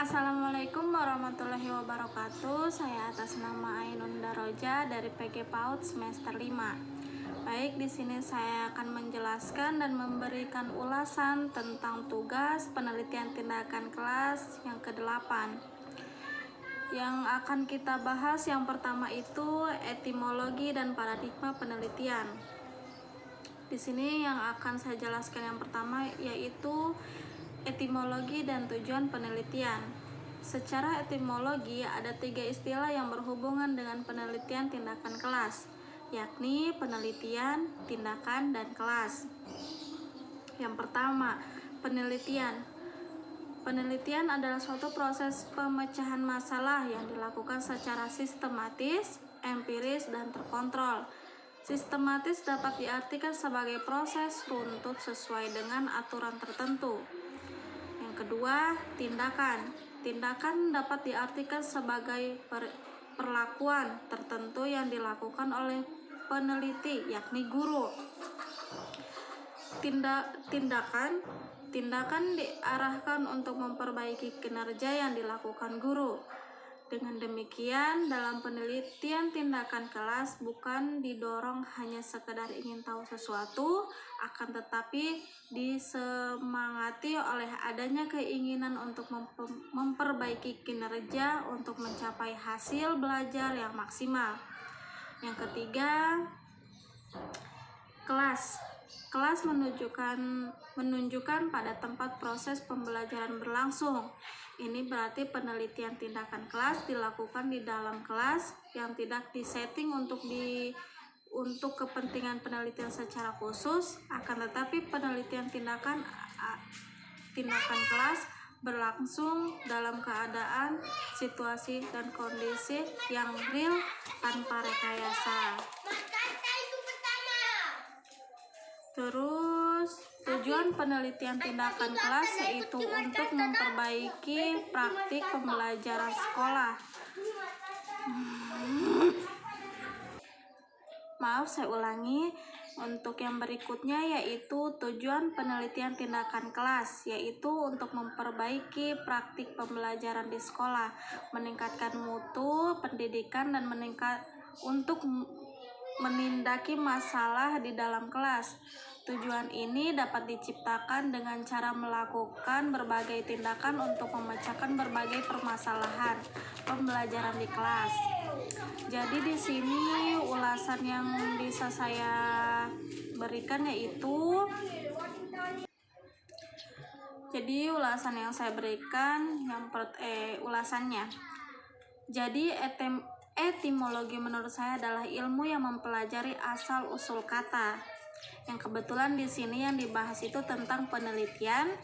Assalamualaikum warahmatullahi wabarakatuh. Saya atas nama Ainun Daroja dari PG PAUD semester 5. Baik, di sini saya akan menjelaskan dan memberikan ulasan tentang tugas penelitian tindakan kelas yang ke-8. Yang akan kita bahas yang pertama itu etimologi dan paradigma penelitian. Di sini yang akan saya jelaskan yang pertama yaitu etimologi dan tujuan penelitian. Secara etimologi ada 3 istilah yang berhubungan dengan penelitian tindakan kelas, yakni penelitian, tindakan, dan kelas. Yang pertama, penelitian. Penelitian adalah suatu proses pemecahan masalah yang dilakukan secara sistematis, empiris, dan terkontrol. Sistematis dapat diartikan sebagai proses runtut sesuai dengan aturan tertentu. Yang kedua, tindakan. Tindakan dapat diartikan sebagai perlakuan tertentu yang dilakukan oleh peneliti, yakni guru. Tindakan diarahkan untuk memperbaiki kinerja yang dilakukan guru. Dengan demikian, dalam penelitian tindakan kelas bukan didorong hanya sekedar ingin tahu sesuatu, akan tetapi disemangati oleh adanya keinginan untuk memperbaiki kinerja untuk mencapai hasil belajar yang maksimal. Yang ketiga, kelas. Kelas menunjukkan pada tempat proses pembelajaran berlangsung. Ini berarti penelitian tindakan kelas dilakukan di dalam kelas yang tidak disetting untuk kepentingan penelitian secara khusus, akan tetapi penelitian tindakan kelas berlangsung dalam keadaan, situasi, dan kondisi yang real tanpa rekayasa. Terus, tujuan penelitian tindakan kelas yaitu untuk memperbaiki praktik pembelajaran sekolah. Maaf, saya ulangi. Untuk yang berikutnya yaitu tujuan penelitian tindakan kelas, yaitu untuk memperbaiki praktik pembelajaran di sekolah, meningkatkan mutu pendidikan, dan untuk menindaki masalah di dalam kelas. Tujuan ini dapat diciptakan dengan cara melakukan berbagai tindakan untuk memecahkan berbagai permasalahan pembelajaran di kelas. Jadi di sini ulasan yang bisa saya berikan yaitu ulasannya. Jadi etimologi menurut saya adalah ilmu yang mempelajari asal-usul kata. Yang kebetulan di sini yang dibahas itu tentang penelitian,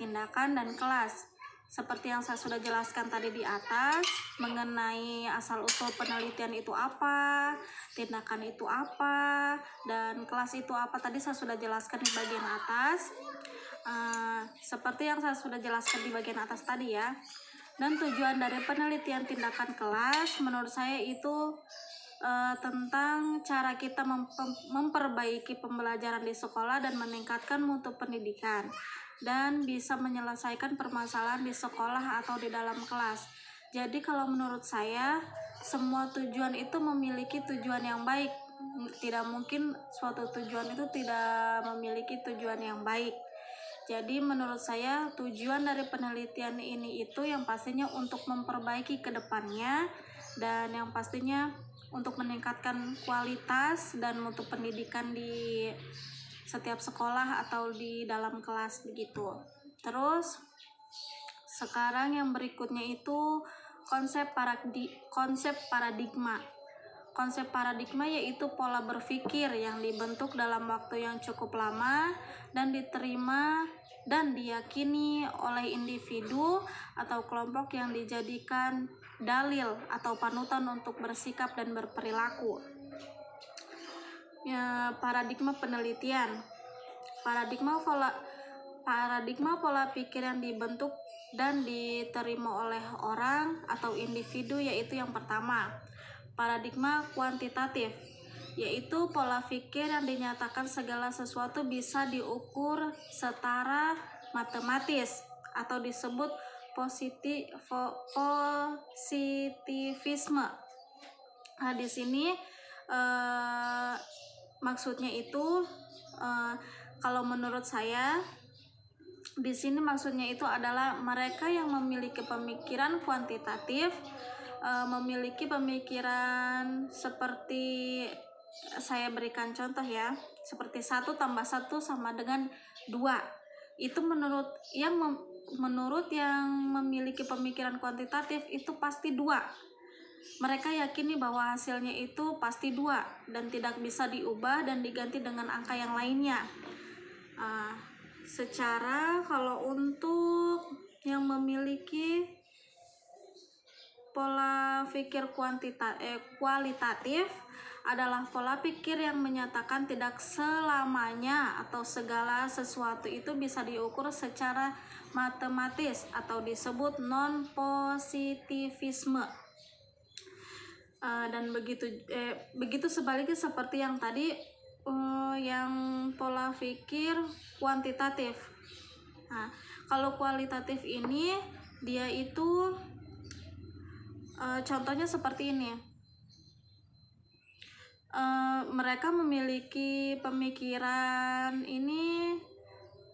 tindakan, dan kelas. Seperti yang saya sudah jelaskan tadi di atas, mengenai asal-usul penelitian itu apa, tindakan itu apa, dan kelas itu apa, tadi saya sudah jelaskan di bagian atas. Seperti yang saya sudah jelaskan di bagian atas tadi ya. Dan tujuan dari penelitian tindakan kelas menurut saya itu tentang cara kita memperbaiki pembelajaran di sekolah dan meningkatkan mutu pendidikan, dan bisa menyelesaikan permasalahan di sekolah atau di dalam kelas. Jadi kalau menurut saya, semua tujuan itu memiliki tujuan yang baik. Tidak mungkin suatu tujuan itu tidak memiliki tujuan yang baik. Jadi menurut saya tujuan dari penelitian ini itu yang pastinya untuk memperbaiki ke depannya, dan yang pastinya untuk meningkatkan kualitas dan mutu pendidikan di setiap sekolah atau di dalam kelas begitu. Terus sekarang yang berikutnya itu konsep paradigma. Konsep paradigma yaitu pola berpikir yang dibentuk dalam waktu yang cukup lama dan diterima dan diyakini oleh individu atau kelompok yang dijadikan dalil atau panutan untuk bersikap dan berperilaku. Paradigma penelitian. Paradigma pola pikir yang dibentuk dan diterima oleh orang atau individu yaitu yang pertama, paradigma kuantitatif, yaitu pola pikir yang dinyatakan segala sesuatu bisa diukur secara matematis atau disebut positivisme. Nah, di sini maksudnya itu kalau menurut saya di sini maksudnya itu adalah mereka yang memiliki pemikiran kuantitatif, memiliki pemikiran seperti saya berikan contoh ya, seperti 1 tambah 1 sama dengan 2. Itu menurut yang memiliki pemikiran kuantitatif itu pasti 2. Mereka yakini bahwa hasilnya itu pasti 2 dan tidak bisa diubah dan diganti dengan angka yang lainnya. Secara kalau untuk yang memiliki pola pikir kualitatif adalah pola pikir yang menyatakan tidak selamanya atau segala sesuatu itu bisa diukur secara matematis atau disebut non-positivisme. Dan begitu sebaliknya seperti yang tadi, yang pola pikir kuantitatif. Nah, kalau kualitatif ini dia itu contohnya seperti ini. Mereka memiliki pemikiran ini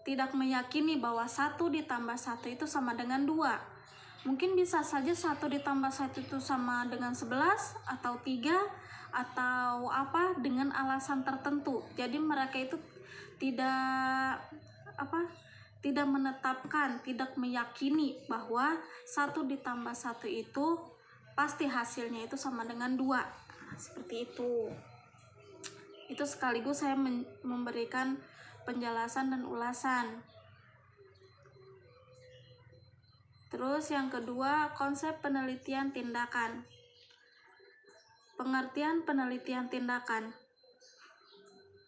tidak meyakini bahwa 1 ditambah 1 itu sama dengan 2. Mungkin bisa saja 1 ditambah 1 itu sama dengan 11 atau 3 atau apa dengan alasan tertentu. Jadi mereka itu tidak menetapkan, tidak meyakini bahwa 1 ditambah 1 itu pasti hasilnya itu sama dengan 2. Seperti itu. Itu sekaligus saya memberikan penjelasan dan ulasan. Terus yang kedua, konsep penelitian tindakan. Pengertian penelitian tindakan.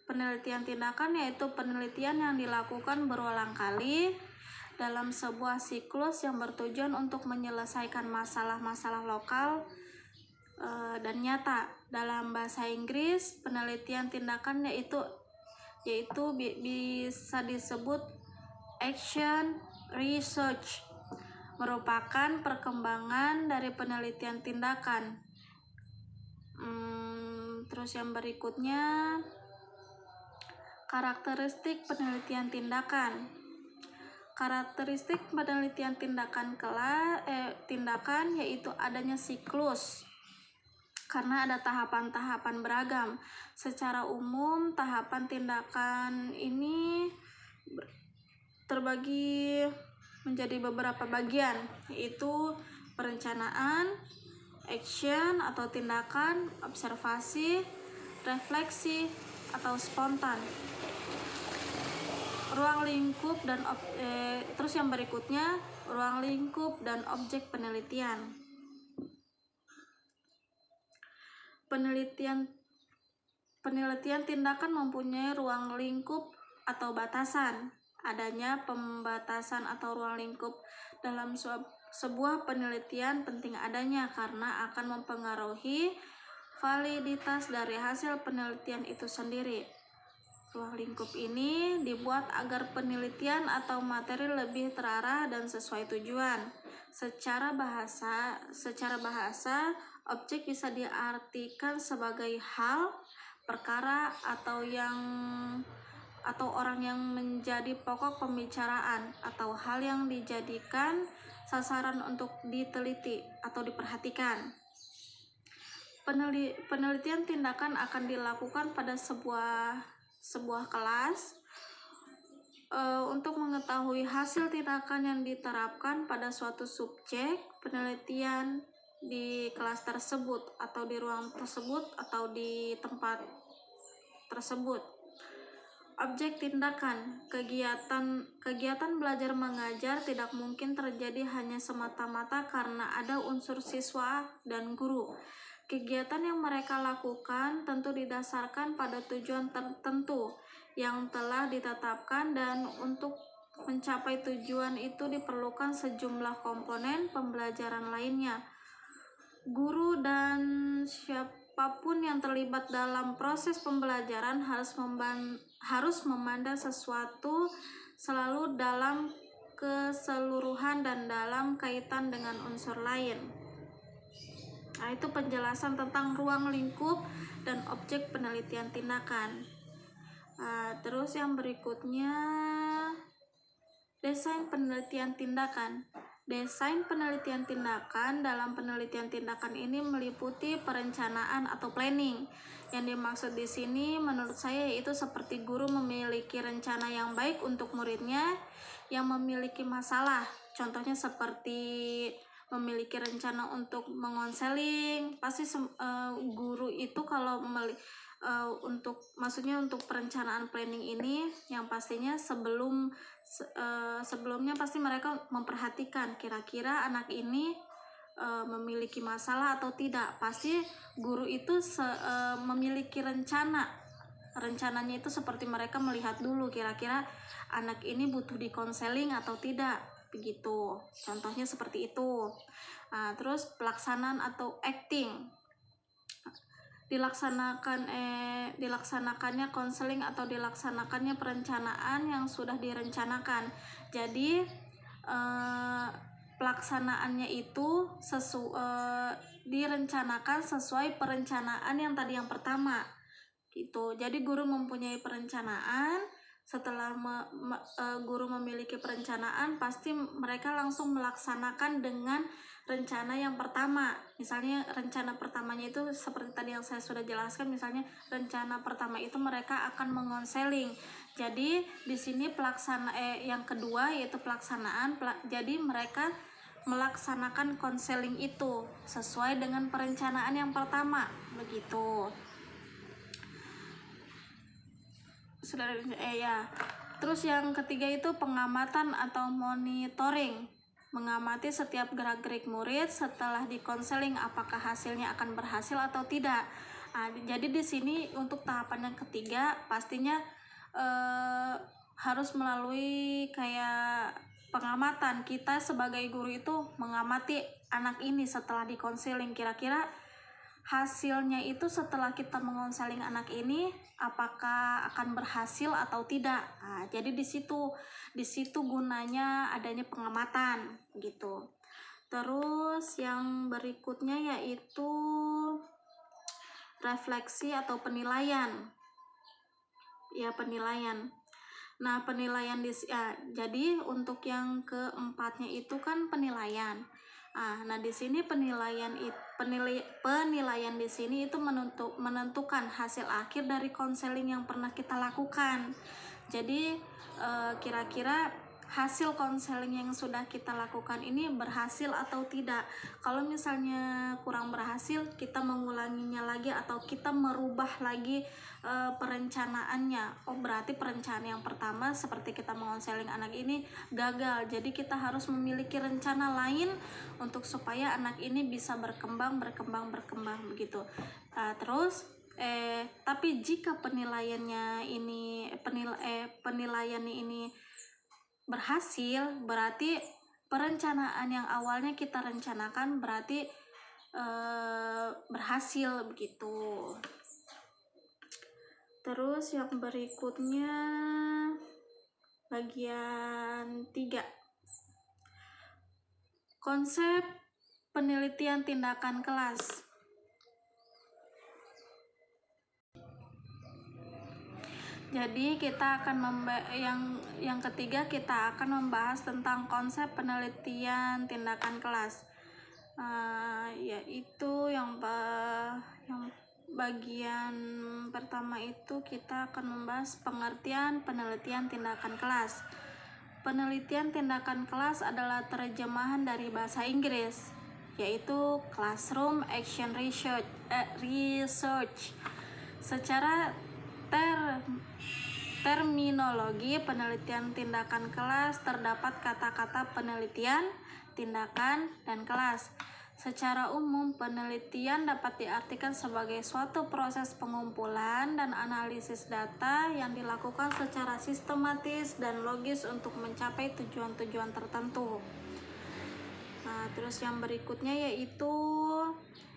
Penelitian tindakan yaitu penelitian yang dilakukan berulang kali dalam sebuah siklus yang bertujuan untuk menyelesaikan masalah-masalah lokal dan nyata. Dalam bahasa Inggris, penelitian tindakan yaitu bisa disebut action research, merupakan perkembangan dari penelitian tindakan. Terus yang berikutnya, karakteristik penelitian tindakan. Karakteristik penelitian tindakan yaitu adanya siklus, karena ada tahapan-tahapan beragam. Secara umum, tahapan tindakan ini terbagi menjadi beberapa bagian, yaitu perencanaan, action atau tindakan, observasi, refleksi atau spontan, ruang lingkup dan terus yang berikutnya ruang lingkup dan objek penelitian. Penelitian tindakan mempunyai ruang lingkup atau batasan. Adanya pembatasan atau ruang lingkup dalam sebuah penelitian penting adanya karena akan mempengaruhi validitas dari hasil penelitian itu sendiri. Ruang lingkup ini dibuat agar penelitian atau materi lebih terarah dan sesuai tujuan. Secara bahasa, objek bisa diartikan sebagai hal, perkara atau orang yang menjadi pokok pembicaraan atau hal yang dijadikan sasaran untuk diteliti atau diperhatikan. Penelitian tindakan akan dilakukan pada sebuah kelas untuk mengetahui hasil tindakan yang diterapkan pada suatu subjek penelitian di kelas tersebut atau di ruang tersebut atau di tempat tersebut. Objek tindakan. Kegiatan belajar mengajar tidak mungkin terjadi hanya semata-mata karena ada unsur siswa dan guru. Kegiatan yang mereka lakukan tentu didasarkan pada tujuan tertentu yang telah ditetapkan, dan untuk mencapai tujuan itu diperlukan sejumlah komponen pembelajaran lainnya. Guru dan siapapun yang terlibat dalam proses pembelajaran harus memandang sesuatu selalu dalam keseluruhan dan dalam kaitan dengan unsur lain. Nah, itu penjelasan tentang ruang lingkup dan objek penelitian tindakan. Terus yang berikutnya, desain penelitian tindakan. Desain penelitian tindakan dalam penelitian tindakan ini meliputi perencanaan atau planning. Yang dimaksud di sini menurut saya yaitu seperti guru memiliki rencana yang baik untuk muridnya yang memiliki masalah. Contohnya seperti memiliki rencana untuk mengonseling. Pasti guru itu kalau untuk perencanaan planning ini yang pastinya sebelumnya pasti mereka memperhatikan kira-kira anak ini memiliki masalah atau tidak. Pasti guru itu memiliki rencananya itu seperti mereka melihat dulu kira-kira anak ini butuh dikonseling atau tidak, begitu. Contohnya seperti itu. Terus pelaksanaan atau acting, dilaksanakannya konseling atau dilaksanakannya perencanaan yang sudah direncanakan. Jadi pelaksanaannya itu direncanakan sesuai perencanaan yang tadi yang pertama gitu. Jadi guru mempunyai perencanaan. Setelah guru memiliki perencanaan, pasti mereka langsung melaksanakan dengan rencana yang pertama. Misalnya rencana pertamanya itu seperti tadi yang saya sudah jelaskan, misalnya rencana pertama itu mereka akan mengonseling. Jadi di sini yang kedua yaitu pelaksanaan. Jadi mereka melaksanakan konseling itu sesuai dengan perencanaan yang pertama, begitu. Terus yang ketiga itu pengamatan atau monitoring. Mengamati setiap gerak-gerik murid setelah dikonseling, apakah hasilnya akan berhasil atau tidak. Jadi di sini untuk tahapan yang ketiga pastinya harus melalui kayak pengamatan. Kita sebagai guru itu mengamati anak ini setelah dikonseling, kira-kira hasilnya itu setelah kita mengonseling anak ini apakah akan berhasil atau tidak. Jadi di situ gunanya adanya pengamatan gitu. Terus yang berikutnya yaitu refleksi atau penilaian. Penilaian. Nah, penilaian jadi untuk yang keempatnya itu kan penilaian. Nah di sini penilaian di sini itu menentukan hasil akhir dari konseling yang pernah kita lakukan. Jadi kira-kira hasil konseling yang sudah kita lakukan ini berhasil atau tidak. Kalau misalnya kurang berhasil, kita mengulanginya lagi atau kita merubah lagi perencanaannya. Berarti perencanaan yang pertama seperti kita mengonseling anak ini gagal. Jadi kita harus memiliki rencana lain untuk supaya anak ini bisa berkembang begitu. Terus tapi jika penilaiannya ini berhasil, berarti perencanaan yang awalnya kita rencanakan berarti berhasil begitu. Terus yang berikutnya bagian 3. Konsep penelitian tindakan kelas. Jadi kita akan yang ketiga kita akan membahas tentang konsep penelitian tindakan kelas. Yaitu yang bagian pertama itu kita akan membahas pengertian penelitian tindakan kelas. Penelitian tindakan kelas adalah terjemahan dari bahasa Inggris, yaitu Classroom Action Research. Secara terminologi penelitian tindakan kelas terdapat kata-kata penelitian, tindakan, dan kelas. Secara umum, penelitian dapat diartikan sebagai suatu proses pengumpulan dan analisis data yang dilakukan secara sistematis dan logis untuk mencapai tujuan-tujuan tertentu. Terus yang berikutnya yaitu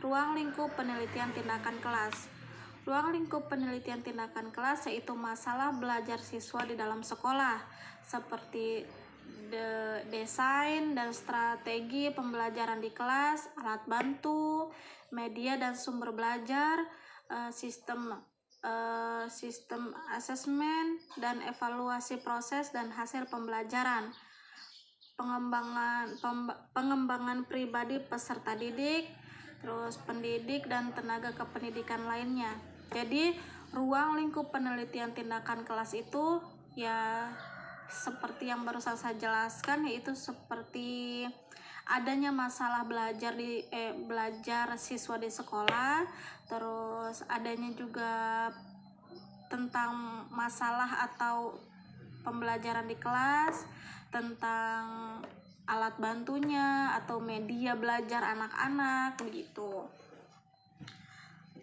ruang lingkup penelitian tindakan kelas. Ruang lingkup penelitian tindakan kelas yaitu masalah belajar siswa di dalam sekolah, seperti desain dan strategi pembelajaran di kelas, alat bantu, media dan sumber belajar, sistem asesmen dan evaluasi proses dan hasil pembelajaran, pengembangan pribadi peserta didik, terus pendidik dan tenaga kependidikan lainnya. Jadi ruang lingkup penelitian tindakan kelas itu ya seperti yang barusan saya jelaskan, yaitu seperti adanya masalah belajar siswa di sekolah, terus adanya juga tentang masalah atau pembelajaran di kelas, tentang alat bantunya atau media belajar anak-anak begitu.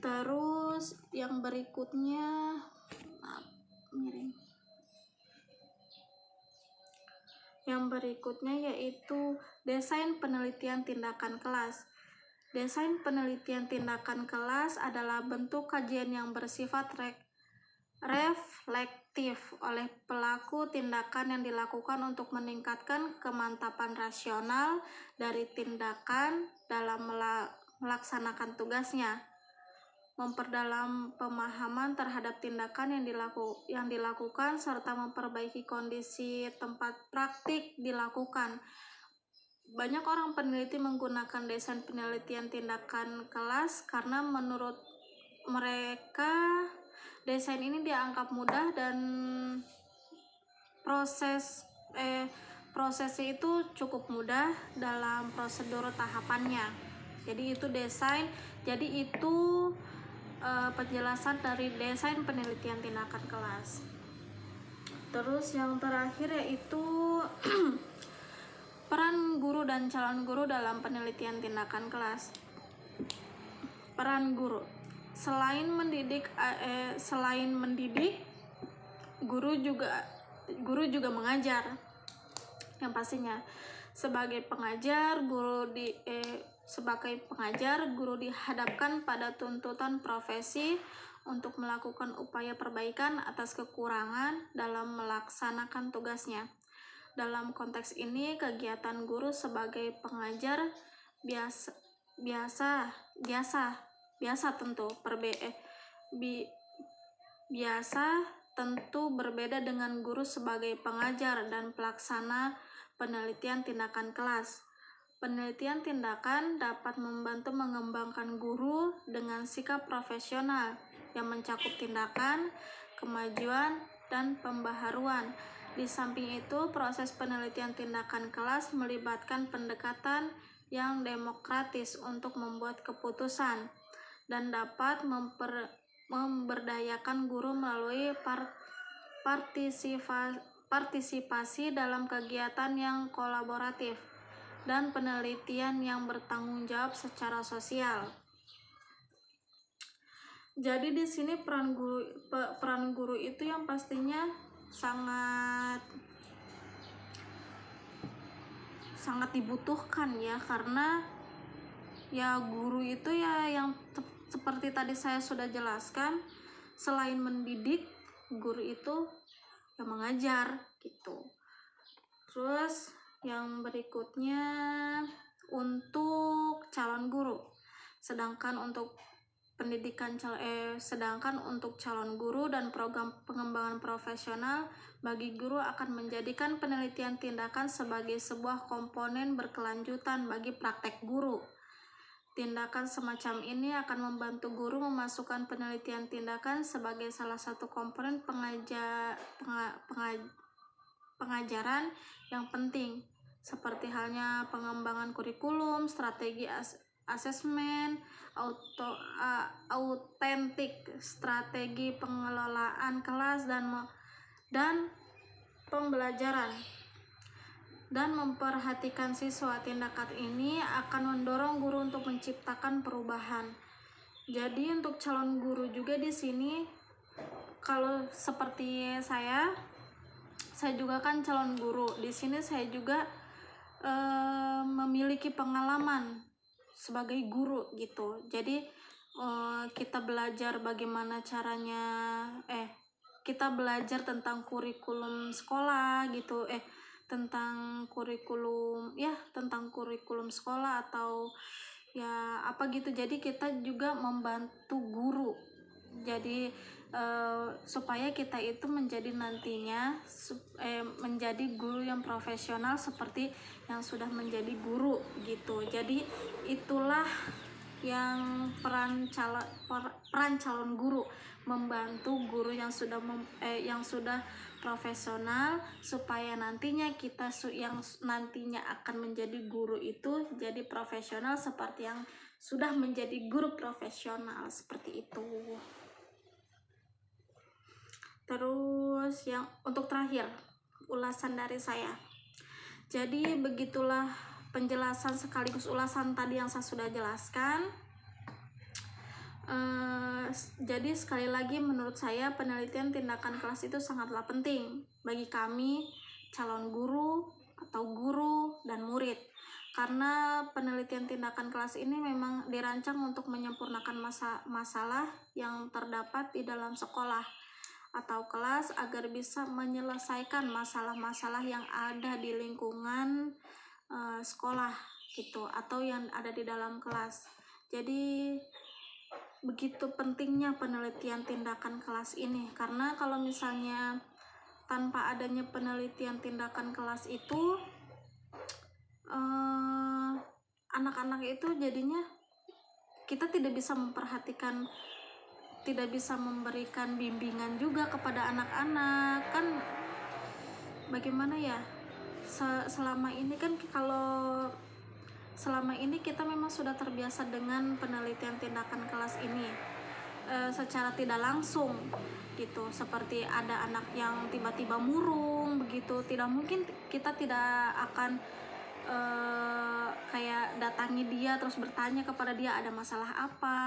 Terus yang berikutnya yaitu desain penelitian tindakan kelas. Desain penelitian tindakan kelas adalah bentuk kajian yang bersifat reflektif oleh pelaku tindakan yang dilakukan untuk meningkatkan kemantapan rasional dari tindakan dalam melaksanakan tugasnya, memperdalam pemahaman terhadap tindakan yang dilakukan serta memperbaiki kondisi tempat praktik dilakukan. Banyak orang peneliti menggunakan desain penelitian tindakan kelas karena menurut mereka desain ini dianggap mudah dan prosesnya itu cukup mudah dalam prosedur tahapannya. Jadi itu desain. Jadi itu penjelasan dari desain penelitian tindakan kelas. Terus yang terakhir yaitu peran guru dan calon guru dalam penelitian tindakan kelas. Peran guru, selain mendidik, guru juga mengajar. Yang pastinya sebagai pengajar, guru dihadapkan pada tuntutan profesi untuk melakukan upaya perbaikan atas kekurangan dalam melaksanakan tugasnya. Dalam konteks ini, kegiatan guru sebagai pengajar biasa tentu berbeda dengan guru sebagai pengajar dan pelaksana penelitian tindakan kelas. Penelitian tindakan dapat membantu mengembangkan guru dengan sikap profesional yang mencakup tindakan, kemajuan, dan pembaharuan. Di samping itu, proses penelitian tindakan kelas melibatkan pendekatan yang demokratis untuk membuat keputusan dan dapat memberdayakan guru melalui partisipasi dalam kegiatan yang kolaboratif dan penelitian yang bertanggung jawab secara sosial. Jadi di sini peran guru itu yang pastinya sangat dibutuhkan ya, karena ya guru itu ya yang seperti tadi saya sudah jelaskan, selain mendidik, guru itu yang mengajar gitu. Terus yang berikutnya untuk calon guru. Sedangkan untuk calon guru dan program pengembangan profesional, bagi guru akan menjadikan penelitian tindakan sebagai sebuah komponen berkelanjutan bagi praktek guru. Tindakan semacam ini akan membantu guru memasukkan penelitian tindakan sebagai salah satu komponen pengajaran yang penting, seperti halnya pengembangan kurikulum, strategi asesmen, autentik, strategi pengelolaan kelas dan pembelajaran, dan memperhatikan siswa. Tindakan ini akan mendorong guru untuk menciptakan perubahan. Jadi untuk calon guru juga di sini, kalau seperti saya juga kan calon guru. Di sini saya juga memiliki pengalaman sebagai guru gitu. Jadi kita belajar bagaimana caranya kita belajar tentang kurikulum sekolah gitu, tentang kurikulum, ya tentang kurikulum sekolah atau ya apa gitu. Jadi kita juga membantu guru, jadi supaya kita itu menjadi nantinya menjadi guru yang profesional seperti yang sudah menjadi guru gitu. Jadi itulah yang peran calon guru, membantu guru yang sudah profesional supaya nantinya kita yang nantinya akan menjadi guru itu jadi profesional seperti yang sudah menjadi guru profesional, seperti itu. Terus yang untuk terakhir ulasan dari saya. Jadi begitulah penjelasan sekaligus ulasan tadi yang saya sudah jelaskan. Jadi sekali lagi menurut saya penelitian tindakan kelas itu sangatlah penting bagi kami calon guru atau guru dan murid, karena penelitian tindakan kelas ini memang dirancang untuk menyempurnakan masalah yang terdapat di dalam sekolah atau kelas agar bisa menyelesaikan masalah-masalah yang ada di lingkungan sekolah gitu atau yang ada di dalam kelas. Jadi begitu pentingnya penelitian tindakan kelas ini, karena kalau misalnya tanpa adanya penelitian tindakan kelas itu anak-anak itu jadinya kita tidak bisa memperhatikan, tidak bisa memberikan bimbingan juga kepada anak-anak. Kan bagaimana ya, selama ini kan kalau selama ini kita memang sudah terbiasa dengan penelitian tindakan kelas ini secara tidak langsung gitu, seperti ada anak yang tiba-tiba murung begitu, tidak mungkin kita tidak akan kayak datangi dia terus bertanya kepada dia ada masalah apa,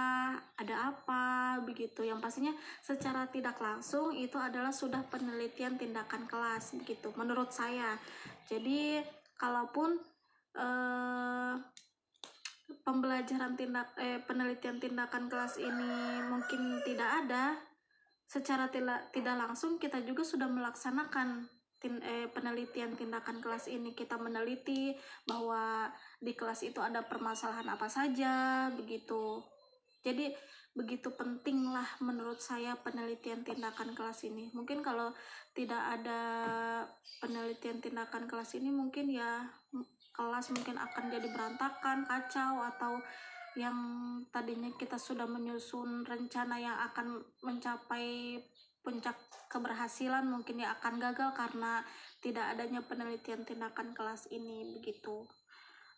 ada apa begitu. Yang pastinya secara tidak langsung itu adalah sudah penelitian tindakan kelas begitu menurut saya. Jadi kalaupun pembelajaran penelitian tindakan kelas ini mungkin tidak ada, secara tidak langsung kita juga sudah melaksanakan penelitian tindakan kelas ini. Kita meneliti bahwa di kelas itu ada permasalahan apa saja begitu. Jadi begitu pentinglah menurut saya penelitian tindakan kelas ini. Mungkin kalau tidak ada penelitian tindakan kelas ini mungkin ya kelas mungkin akan jadi berantakan, kacau, atau yang tadinya kita sudah menyusun rencana yang akan mencapai puncak keberhasilan mungkin ya akan gagal karena tidak adanya penelitian tindakan kelas ini begitu.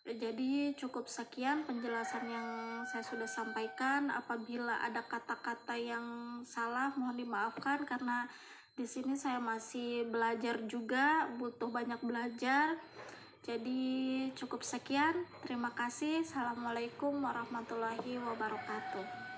Jadi cukup sekian penjelasan yang saya sudah sampaikan. Apabila ada kata-kata yang salah mohon dimaafkan, karena di sini saya masih belajar juga, butuh banyak belajar. Jadi cukup sekian. Terima kasih. Assalamualaikum warahmatullahi wabarakatuh.